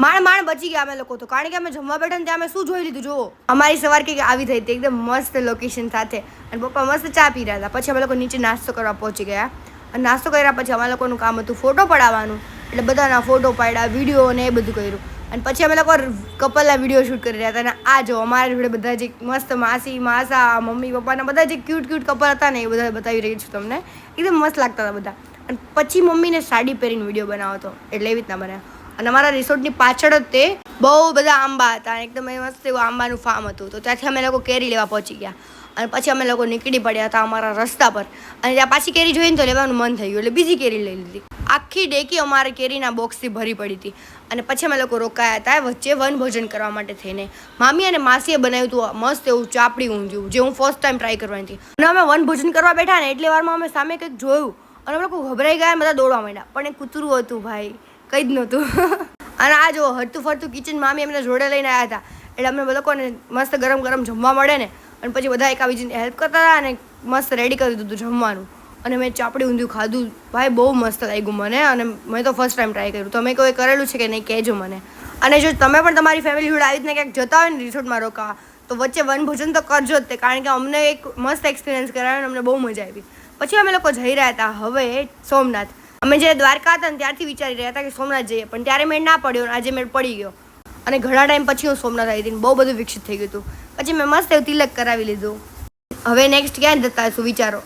માંડ બચી ગયા અમે લોકો તો, કારણ કે અમે જમવા બેઠા ને ત્યાં અમે શું જોઈ લીધું જુઓ. અમારી સવાર કંઈક આવી થઈ હતી એકદમ મસ્ત લોકેશન સાથે, અને પપ્પા મસ્ત ચા પી રહ્યા હતા. પછી અમે લોકો નીચે નાસ્તો કરવા પહોંચી ગયા, અને નાસ્તો કર્યા પછી અમારા લોકોનું કામ હતું ફોટો પડાવવાનું. એટલે બધાના ફોટો પાડ્યા, વિડીયો ને એ બધું કર્યું. અને પછી અમે લોકો કપલના વિડીયો શૂટ કરી રહ્યા હતા. અને આ જો અમારા જોડે બધા જે મસ્ત માસી માસા મમ્મી પપ્પાના બધા જે ક્યુટ કપલ હતા ને એ બધા બતાવી રહી છું તમને. એકદમ મસ્ત લાગતા હતા બધા. અને પછી મમ્મીને સાડી પહેરીને વિડીયો બનાવો હતો, એટલે એવી રીતના બનાવ્યો. અને અમારા રિસોર્ટની પાછળ જ તે બહુ બધા આંબા હતા, એકદમ મસ્ત એવું આંબાનું ફાર્મ હતું. તો ત્યાંથી અમે લોકો કેરી લેવા પહોંચી ગયા, અને પછી અમે લોકો નીકળી પડ્યા હતા અમારા રસ્તા પર. અને ત્યાં પાછી કેરી જોઈને તો લેવાનું મન થઈ ગયું, એટલે બીજી કેરી લઈ લીધી. આખી ડેકી અમારે કેરીના બોક્સથી ભરી પડી હતી. અને પછી અમે લોકો રોકાયા હતા વચ્ચે વનભોજન કરવા માટે થઈને. મામી અને માસીએ બનાવ્યું હતું મસ્ત એવું ચાપડી ઊંધિયું, જે હું ફર્સ્ટ ટાઈમ ટ્રાય કરવાની હતી. અને અમે વનભોજન કરવા બેઠા ને એટલી વારમાં અમે સામે કંઈક જોયું, અને અમે લોકો ગભરાઈ ગયા, બધા દોડવા માંડ્યા. પણ એ કૂતરું હતું ભાઈ, કંઈ જ નહોતું. અને આ જો હરતું ફરતું કિચન મામી એમને જોડે લઈને આવ્યા હતા, એટલે અમને લોકોને મસ્ત ગરમ ગરમ જમવા મળે ને. અને પછી બધા એકાબીજીને હેલ્પ કરતા હતા, અને મસ્ત રેડી કરી દીધું હતું જમવાનું. અને મેં ચાપડી ઊંધિયું ખાધું ભાઈ, બહુ મસ્ત લાગ્યું મને. અને મેં તો ફર્સ્ટ ટાઈમ ટ્રાય કર્યું. તમે કોઈ કરેલું છે કે નહીં કહેજો મને. અને જો તમે પણ તમારી ફેમિલી જોડે આવી રીતના ક્યાંક જતા હોય ને રિસોર્ટમાં રોકાવા, તો વચ્ચે વનભોજન તો કરજો જ તે, કારણ કે અમને એક મસ્ત એક્સપિરિયન્સ કરાવ્યો અને અમને બહુ મજા આવી. પછી અમે લોકો જઈ રહ્યા હતા હવે સોમનાથ. અમે જે દ્વારકા હતા ને ત્યારથી વિચારી રહ્યા હતા કે સોમનાથ જઈએ, પણ ત્યારે મેળ ના પડ્યો, આજે મેળ પડી ગયો. અને ઘણા ટાઈમ પછી હું સોમનાથ આવી હતી, બહુ બધું વિકસિત થઈ ગયું હતું. પછી મેં મસ્ત એવું તિલક કરાવી લીધું. હવે નેક્સ્ટ ક્યાં જતા હશું વિચારો.